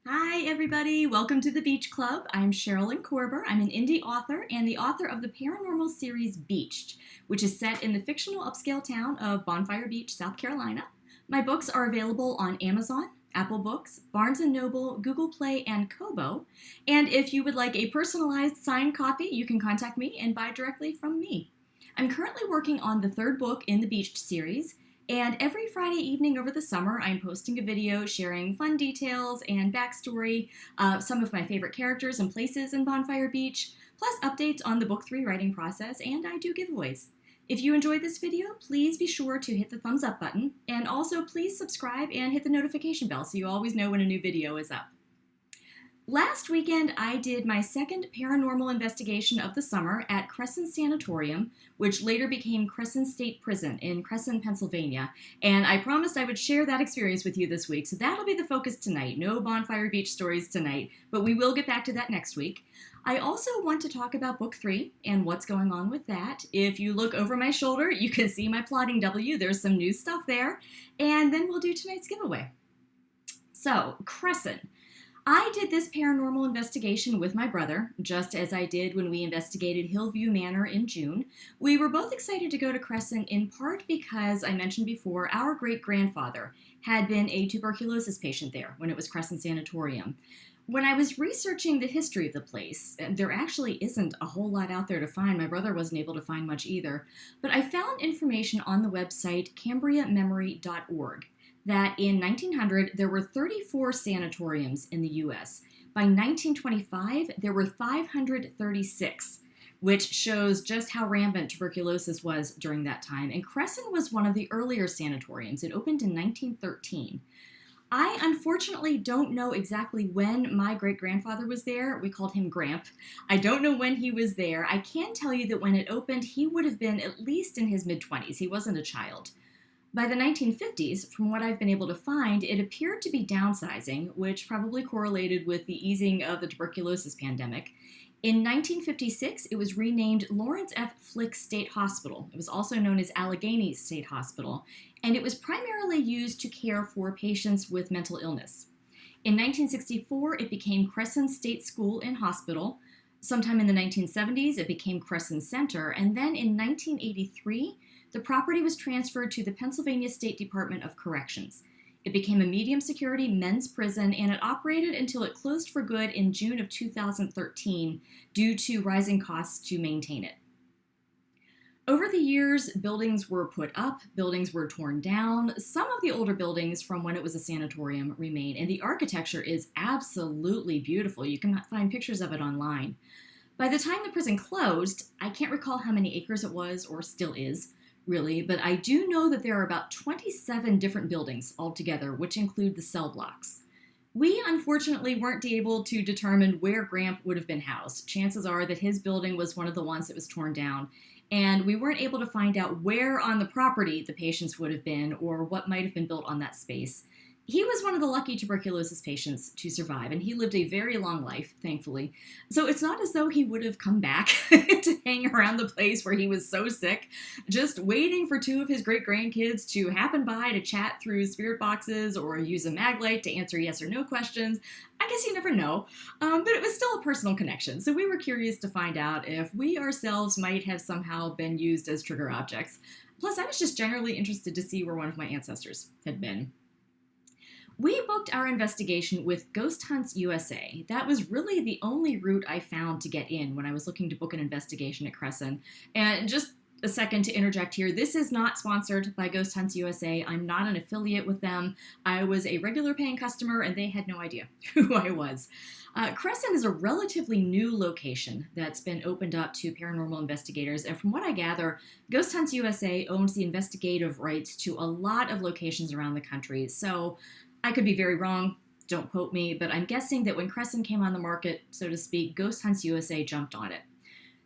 Hi, everybody. Welcome to the Beach Club. I'm Sherilyn Korber. I'm an indie author and the author of the paranormal series Beached, which is set in the fictional upscale town of Bonfire Beach, South Carolina. My books are available on Amazon, Apple Books, Barnes& Noble, Google Play, and Kobo. And if you would like a personalized signed copy, you can contact me and buy directly from me. I'm currently working on the third book in the Beached series, and every Friday evening over the summer, I'm posting a video sharing fun details and backstory, some of my favorite characters and places in Bonfire Beach, plus updates on the book 3 writing process, and I do giveaways. If you enjoyed this video, please be sure to hit the thumbs up button, and also please subscribe and hit the notification bell so you always know when a new video is up. Last weekend, I did my second paranormal investigation of the summer at Cresson Sanatorium, which later became Cresson State Prison in Cresson, Pennsylvania, and I promised I would share that experience with you this week, so that'll be the focus tonight. No Bonfire Beach stories tonight, but we will get back to that next week. I also want to talk about Book 3 and what's going on with that. If you look over my shoulder, you can see my plotting W. There's some new stuff there, and then we'll do tonight's giveaway. So, Cresson. I did this paranormal investigation with my brother, just as I did when we investigated Hillview Manor in June. We were both excited to go to Cresson in part because, I mentioned before, our great-grandfather had been a tuberculosis patient there when it was Cresson Sanatorium. When I was researching the history of the place, there actually isn't a whole lot out there to find. My brother wasn't able to find much either. But I found information on the website CambriaMemory.org. that in 1900, there were 34 sanatoriums in the U.S. By 1925, there were 536, which shows just how rampant tuberculosis was during that time. And Cresson was one of the earlier sanatoriums. It opened in 1913. I unfortunately don't know exactly when my great-grandfather was there. We called him Gramp. I don't know when he was there. I can tell you that when it opened, he would have been at least in his mid-20s. He wasn't a child. By the 1950s, from what I've been able to find, it appeared to be downsizing, which probably correlated with the easing of the tuberculosis pandemic. In 1956, it was renamed Lawrence F. Flick State Hospital. It was also known as Allegheny State Hospital, and it was primarily used to care for patients with mental illness. In 1964, it became Cresson State School and Hospital. Sometime in the 1970s, it became Cresson Center, and then in 1983, the property was transferred to the Pennsylvania State Department of Corrections. It became a medium-security men's prison, and it operated until it closed for good in June of 2013 due to rising costs to maintain it. Over the years, buildings were put up, buildings were torn down. Some of the older buildings from when it was a sanatorium remain, and the architecture is absolutely beautiful. You can find pictures of it online. By the time the prison closed, I can't recall how many acres it was, or still is, really, but I do know that there are about 27 different buildings altogether, which include the cell blocks. We unfortunately weren't able to determine where Gramp would have been housed. Chances are that his building was one of the ones that was torn down, and we weren't able to find out where on the property the patients would have been or what might have been built on that space. He was one of the lucky tuberculosis patients to survive, and he lived a very long life, thankfully. So it's not as though he would have come back to hang around the place where he was so sick, just waiting for two of his great-grandkids to happen by to chat through spirit boxes or use a mag light to answer yes or no questions. I guess you never know, but it was still a personal connection, so we were curious to find out if we ourselves might have somehow been used as trigger objects. Plus, I was just generally interested to see where one of my ancestors had been. We booked our investigation with Ghost Hunts USA. That was really the only route I found to get in when I was looking to book an investigation at Cresson. And just a second to interject here, this is not sponsored by Ghost Hunts USA. I'm not an affiliate with them. I was a regular paying customer, and they had no idea who I was. Cresson is a relatively new location that's been opened up to paranormal investigators, and from what I gather, Ghost Hunts USA owns the investigative rights to a lot of locations around the country, so I could be very wrong, don't quote me, but I'm guessing that when Cresson came on the market, so to speak, Ghost Hunts USA jumped on it.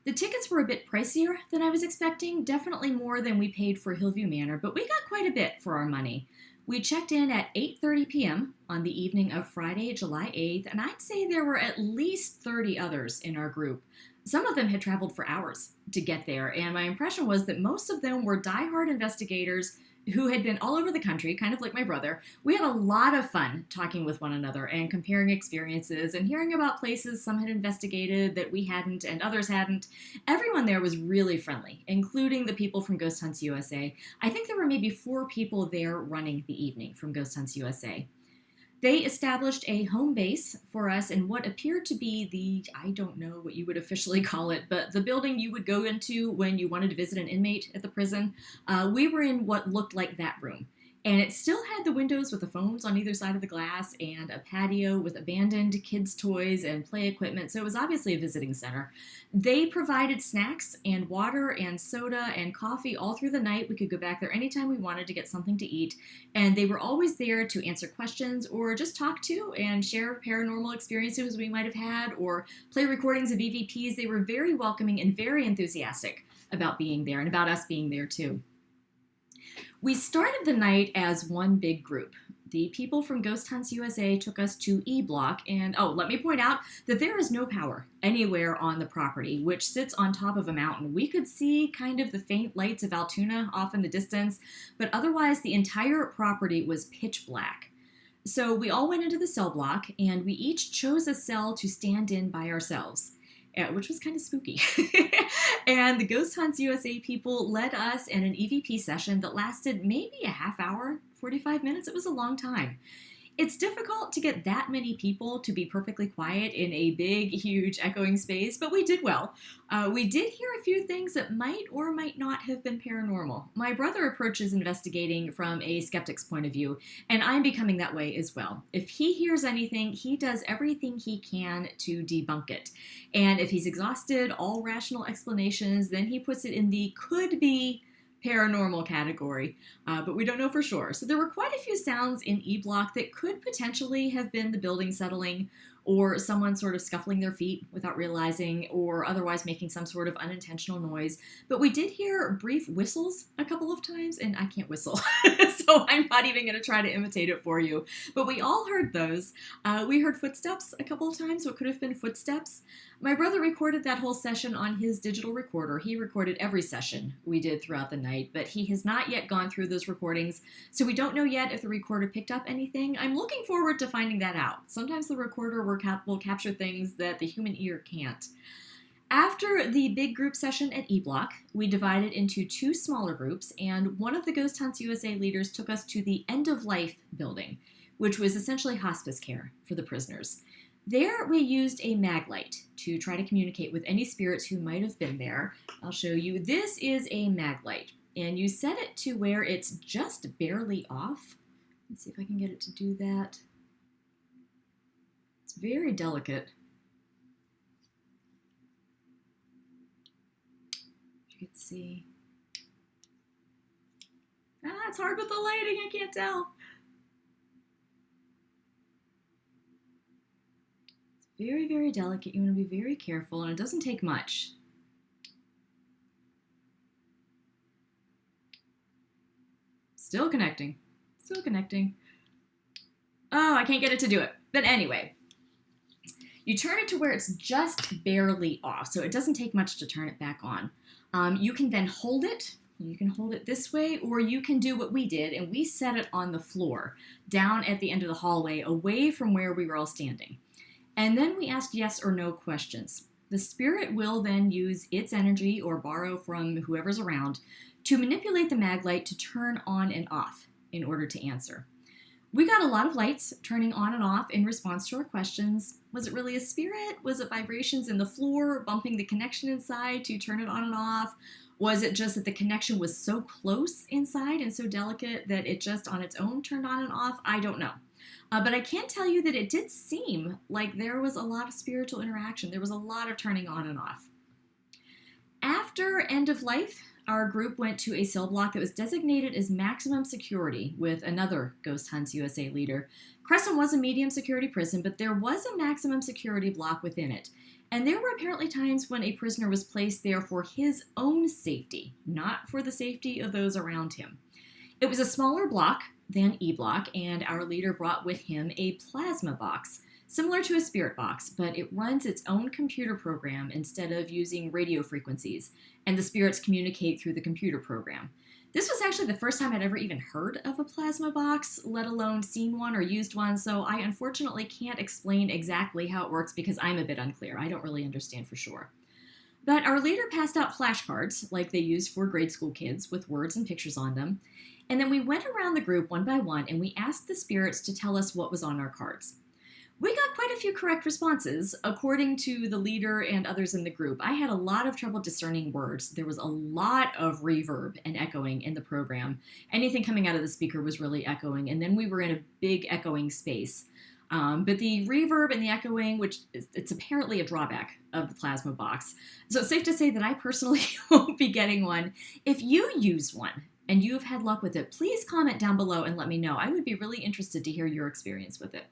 The tickets were a bit pricier than I was expecting, definitely more than we paid for Hillview Manor, but we got quite a bit for our money. We checked in at 8:30 p.m. on the evening of Friday, July 8th, and I'd say there were at least 30 others in our group. Some of them had traveled for hours to get there, and my impression was that most of them were diehard investigators who had been all over the country, kind of like my brother. We had a lot of fun talking with one another and comparing experiences and hearing about places some had investigated that we hadn't and others hadn't. Everyone there was really friendly, including the people from Ghost Hunts USA. I think there were maybe 4 people there running the evening from Ghost Hunts USA. They established a home base for us in what appeared to be I don't know what you would officially call it, but the building you would go into when you wanted to visit an inmate at the prison. We were in what looked like that room. And it still had the windows with the phones on either side of the glass and a patio with abandoned kids' toys and play equipment, so it was obviously a visiting center. They provided snacks and water and soda and coffee all through the night. We could go back there anytime we wanted to get something to eat, and they were always there to answer questions or just talk to and share paranormal experiences we might have had or play recordings of EVPs. They were very welcoming and very enthusiastic about being there and about us being there too. We started the night as one big group. The people from Ghost Hunts USA took us to E Block, and let me point out that there is no power anywhere on the property, which sits on top of a mountain. We could see kind of the faint lights of Altoona off in the distance, but otherwise the entire property was pitch black. So we all went into the cell block, and we each chose a cell to stand in by ourselves, which was kind of spooky. And the Ghost Hunts USA people led us in an EVP session that lasted maybe a half hour, 45 minutes. It was a long time. It's difficult to get that many people to be perfectly quiet in a big, huge, echoing space, but we did well. We did hear a few things that might or might not have been paranormal. My brother approaches investigating from a skeptic's point of view, and I'm becoming that way as well. If he hears anything, he does everything he can to debunk it. And if he's exhausted all rational explanations, then he puts it in the could be paranormal category, but we don't know for sure. So there were quite a few sounds in E Block that could potentially have been the building settling or someone sort of scuffling their feet without realizing or otherwise making some sort of unintentional noise. But we did hear brief whistles a couple of times, and I can't whistle, so I'm not even going to try to imitate it for you. But we all heard those. We heard footsteps a couple of times, so it could have been footsteps. My brother recorded that whole session on his digital recorder. He recorded every session we did throughout the night, but he has not yet gone through those recordings, so we don't know yet if the recorder picked up anything. I'm looking forward to finding that out. Sometimes the recorder will capture things that the human ear can't. After the big group session at E Block, we divided into 2 smaller groups, and one of the Ghost Hunts USA leaders took us to the End of Life building, which was essentially hospice care for the prisoners. There we used a mag light to try to communicate with any spirits who might have been there. I'll show you. This is a mag light, and you set it to where it's just barely off. Let's see if I can get it to do that. It's very delicate. You can see. It's hard with the lighting, I can't tell. Very, very delicate. You want to be very careful, and it doesn't take much. Still connecting. Still connecting. Oh, I can't get it to do it. But anyway, you turn it to where it's just barely off, so it doesn't take much to turn it back on. You can then hold it. You can hold it this way, or you can do what we did, and we set it on the floor, down at the end of the hallway, away from where we were all standing. And then we ask yes or no questions. The spirit will then use its energy or borrow from whoever's around to manipulate the mag light to turn on and off in order to answer. We got a lot of lights turning on and off in response to our questions. Was it really a spirit? Was it vibrations in the floor bumping the connection inside to turn it on and off? Was it just that the connection was so close inside and so delicate that it just on its own turned on and off? I don't know. But I can tell you that it did seem like there was a lot of spiritual interaction. There was a lot of turning on and off. After End of Life, our group went to a cell block that was designated as maximum security with another Ghost Hunts USA leader. Cresson was a medium security prison, but there was a maximum security block within it. And there were apparently times when a prisoner was placed there for his own safety, not for the safety of those around him. It was a smaller block than E Block, and our leader brought with him a plasma box, similar to a spirit box, but it runs its own computer program instead of using radio frequencies, and the spirits communicate through the computer program. This was actually the first time I'd ever even heard of a plasma box, let alone seen one or used one, so I unfortunately can't explain exactly how it works because I'm a bit unclear. I don't really understand for sure. But our leader passed out flashcards, like they use for grade school kids, with words and pictures on them. And then we went around the group one by one and we asked the spirits to tell us what was on our cards. We got quite a few correct responses, according to the leader and others in the group. I had a lot of trouble discerning words. There was a lot of reverb and echoing in the program. Anything coming out of the speaker was really echoing, and then we were in a big echoing space. But the reverb and the echoing, which it's apparently a drawback of the plasma box. So it's safe to say that I personally won't be getting one. If you use one and you've had luck with it, please comment down below and let me know. I would be really interested to hear your experience with it.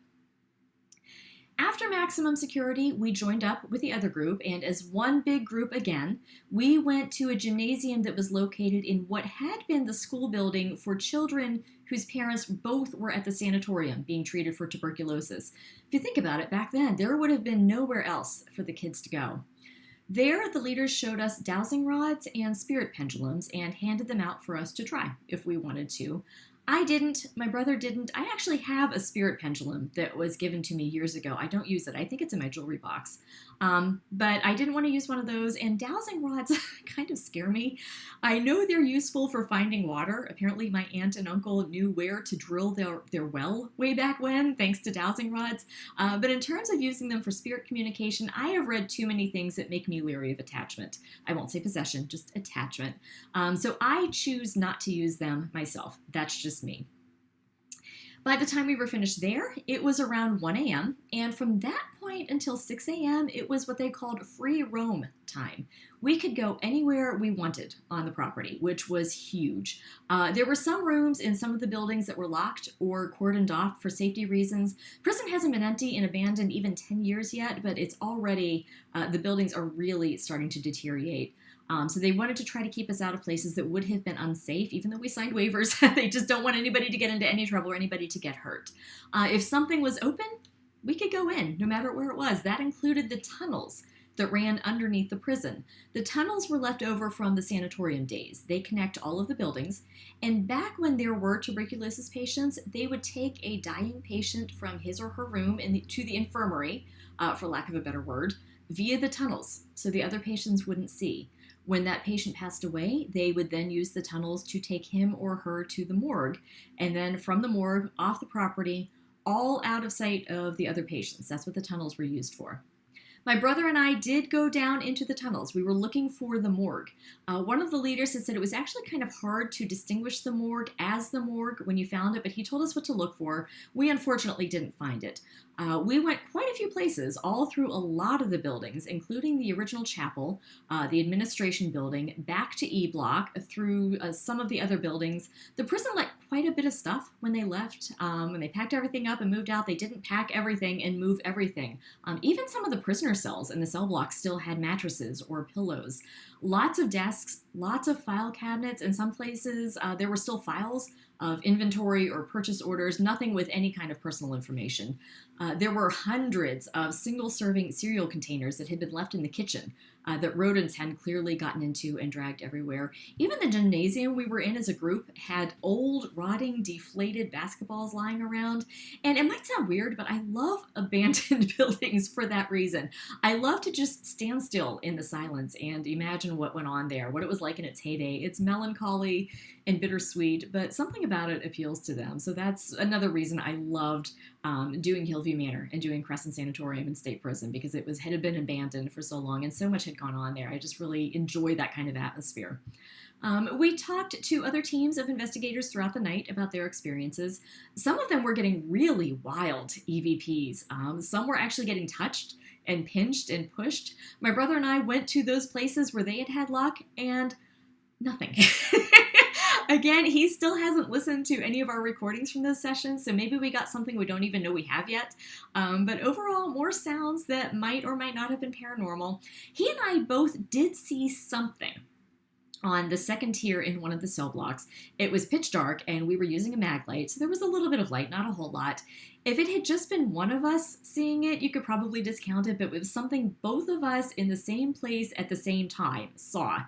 After maximum security, we joined up with the other group, and as one big group again, we went to a gymnasium that was located in what had been the school building for children whose parents both were at the sanatorium being treated for tuberculosis. If you think about it, back then, there would have been nowhere else for the kids to go. There, the leaders showed us dowsing rods and spirit pendulums and handed them out for us to try if we wanted to. I didn't. My brother didn't. I actually have a spirit pendulum that was given to me years ago. I don't use it. I think it's in my jewelry box. But I didn't want to use one of those, and dowsing rods kind of scare me. I know they're useful for finding water. Apparently my aunt and uncle knew where to drill their well way back when, thanks to dowsing rods. But in terms of using them for spirit communication, I have read too many things that make me leery of attachment. I won't say possession, just attachment. So I choose not to use them myself. That's just me. By the time we were finished there, it was around 1 a.m., and from that point until 6 a.m., it was what they called free roam time. We could go anywhere we wanted on the property, which was huge. There were some rooms in some of the buildings that were locked or cordoned off for safety reasons. Prison hasn't been empty and abandoned even 10 years yet, but it's already, the buildings are really starting to deteriorate. So they wanted to try to keep us out of places that would have been unsafe, even though we signed waivers. They just don't want anybody to get into any trouble or anybody to get hurt. If something was open, we could go in, no matter where it was. That included the tunnels that ran underneath the prison. The tunnels were left over from the sanatorium days. They connect all of the buildings. And back when there were tuberculosis patients, they would take a dying patient from his or her room to the infirmary, for lack of a better word, via the tunnels, so the other patients wouldn't see. When that patient passed away, they would then use the tunnels to take him or her to the morgue, and then from the morgue, off the property, all out of sight of the other patients. That's what the tunnels were used for. My brother and I did go down into the tunnels. We were looking for the morgue. One of the leaders had said it was actually kind of hard to distinguish the morgue as the morgue when you found it, but he told us what to look for. We unfortunately didn't find it. We went quite a few places, all through a lot of the buildings, including the original chapel, the administration building, back to E Block, through some of the other buildings. The prison let quite a bit of stuff when they left. When they packed everything up and moved out, they didn't pack everything and move everything. Even some of the prisoner cells in the cell block still had mattresses or pillows. Lots of desks, lots of file cabinets. In some places, there were still files of inventory or purchase orders, nothing with any kind of personal information. There were hundreds of single-serving cereal containers that had been left in the kitchen that rodents had clearly gotten into and dragged everywhere. Even the gymnasium we were in as a group had old, rotting, deflated basketballs lying around. And it might sound weird, but I love abandoned buildings for that reason. I love to just stand still in the silence and imagine what went on there, what it was like in its heyday. It's melancholy and bittersweet, but something about it appeals to them. So that's another reason I loved doing Hillview Manor and doing Cresson Sanatorium and State Prison, because it had been abandoned for so long and so much had gone on there. I just really enjoy that kind of atmosphere. We talked to other teams of investigators throughout the night about their experiences. Some of them were getting really wild EVPs. Some were actually getting touched and pinched and pushed. My brother and I went to those places where they had had luck, and nothing. Again, he still hasn't listened to any of our recordings from those sessions, so maybe we got something we don't even know we have yet. But overall, more sounds that might or might not have been paranormal. He and I both did see something on the second tier in one of the cell blocks. It was pitch dark, and we were using a mag light, so there was a little bit of light, not a whole lot. If it had just been one of us seeing it, you could probably discount it, but it was something both of us in the same place at the same time saw.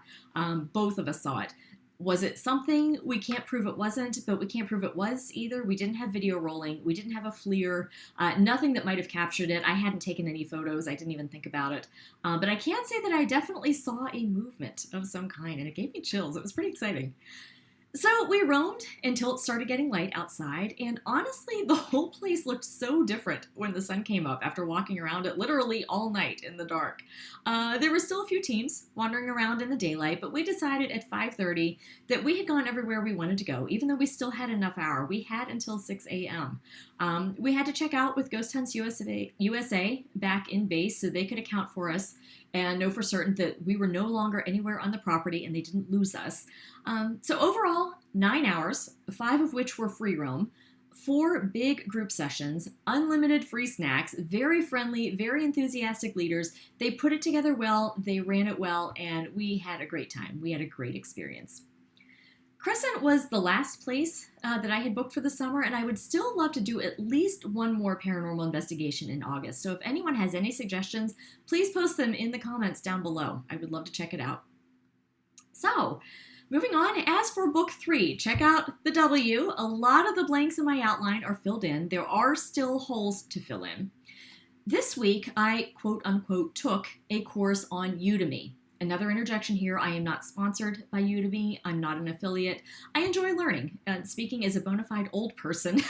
Both of us saw it. Was it something? We can't prove it wasn't, but we can't prove it was either. We didn't have video rolling. We didn't have a FLIR. Nothing that might have captured it. I hadn't taken any photos. I didn't even think about it. But I can say that I definitely saw a movement of some kind, and it gave me chills. It was pretty exciting. So we roamed until it started getting light outside, and honestly, the whole place looked so different when the sun came up after walking around it literally all night in the dark. There were still a few teams wandering around in the daylight, but we decided at 5:30 that we had gone everywhere we wanted to go, even though we still had enough hour. We had until 6 a.m. We had to check out with Ghost Hunts USA back in base so they could account for us and know for certain that we were no longer anywhere on the property and they didn't lose us. So overall, 9 hours, 5 of which were free roam, 4 big group sessions, unlimited free snacks, very friendly, very enthusiastic leaders. They put it together well, they ran it well, and we had a great time. We had a great experience. Cresson was the last place that I had booked for the summer, and I would still love to do at least one more paranormal investigation in August. So if anyone has any suggestions, please post them in the comments down below. I would love to check it out. So, moving on, as for book 3, check out the W. A lot of the blanks in my outline are filled in. There are still holes to fill in. This week, I quote-unquote took a course on Udemy. Another interjection here, I am not sponsored by Udemy. I'm not an affiliate. I enjoy learning. Speaking as a bona fide old person,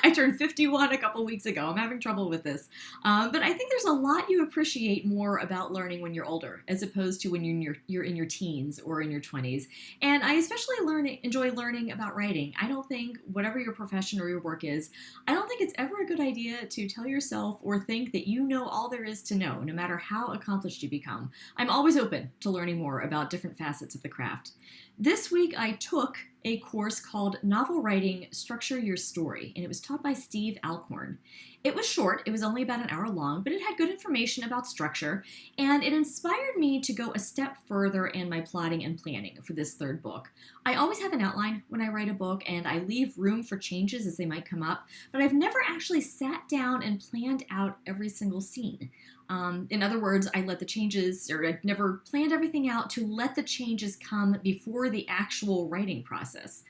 I turned 51 a couple weeks ago. I'm having trouble with this. But I think there's a lot you appreciate more about learning when you're older, as opposed to when you're in your teens or in your 20s. And I especially enjoy learning about writing. I don't think, whatever your profession or your work is, I don't think it's ever a good idea to tell yourself or think that you know all there is to know, no matter how accomplished you become. I'm always open to learning more about different facets of the craft. This week I took a course called Novel Writing, Structure Your Story, and it was taught by Steve Alcorn. It was short, it was only about an hour long, but it had good information about structure, and it inspired me to go a step further in my plotting and planning for this 3rd book. I always have an outline when I write a book, and I leave room for changes as they might come up, but I've never actually sat down and planned out every single scene. In other words, I let the changes, or I've never planned everything out to let the changes come before the actual writing process.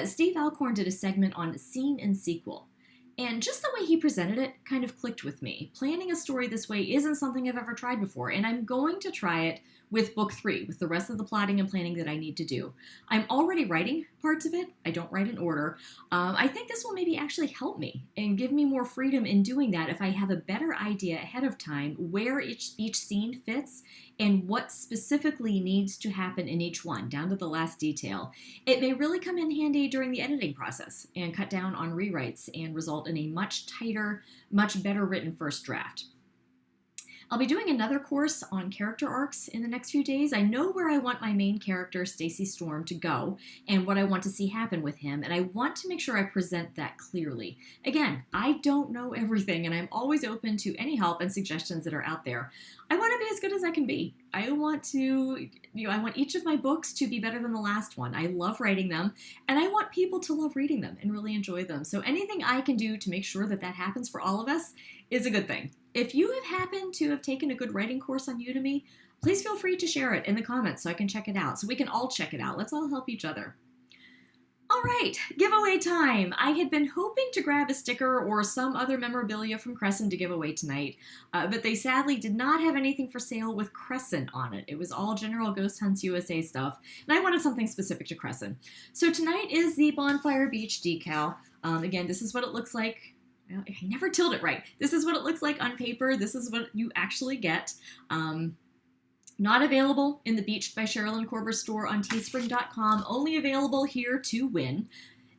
Steve Alcorn did a segment on scene and sequel. And just the way he presented it kind of clicked with me. Planning a story this way isn't something I've ever tried before, and I'm going to try it with book 3, with the rest of the plotting and planning that I need to do. I'm already writing parts of it. I don't write in order. I think this will maybe actually help me and give me more freedom in doing that if I have a better idea ahead of time where each scene fits and what specifically needs to happen in each one, down to the last detail. It may really come in handy during the editing process and cut down on rewrites and result in a much tighter, much better written first draft. I'll be doing another course on character arcs in the next few days. I know where I want my main character, Stacy Storm, to go and what I want to see happen with him, and I want to make sure I present that clearly. Again, I don't know everything, and I'm always open to any help and suggestions that are out there. I want to be as good as I can be. I want each of my books to be better than the last one. I love writing them, and I want people to love reading them and really enjoy them. So anything I can do to make sure that that happens for all of us is a good thing. If you have happened to have taken a good writing course on Udemy, please feel free to share it in the comments so I can check it out, so we can all check it out. Let's all help each other. All right, giveaway time. I had been hoping to grab a sticker or some other memorabilia from Cresson to give away tonight, but they sadly did not have anything for sale with Cresson on it. It was all general Ghost Hunts USA stuff, and I wanted something specific to Cresson. So tonight is the Bonfire Beach decal. Again, this is what it looks like. Well, I never tilled it right. This is what it looks like on paper. This is what you actually get. Not available in the Beached by Sherilyn Korber store on teespring.com. Only available here to win.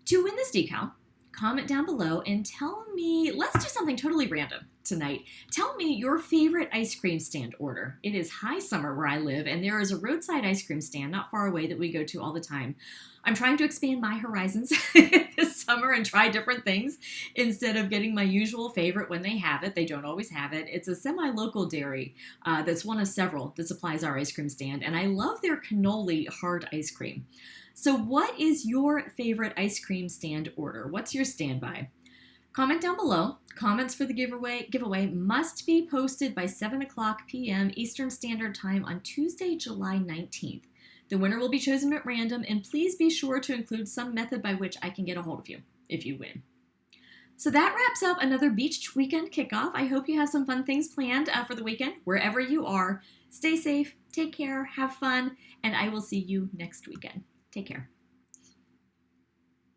To win this decal, comment down below and tell me, let's do something totally random tonight. Tell me your favorite ice cream stand order. It is high summer where I live, and there is a roadside ice cream stand not far away that we go to all the time. I'm trying to expand my horizons this summer and try different things instead of getting my usual favorite when they have it. They don't always have it. It's a semi-local dairy that's one of several that supplies our ice cream stand, and I love their cannoli hard ice cream. So what is your favorite ice cream stand order? What's your standby? Comment down below. Comments for the giveaway must be posted by 7 o'clock p.m. Eastern Standard Time on Tuesday, July 19th. The winner will be chosen at random, and please be sure to include some method by which I can get a hold of you if you win. So that wraps up another beach weekend kickoff. I hope you have some fun things planned for the weekend, wherever you are. Stay safe, take care, have fun, and I will see you next weekend. Take care.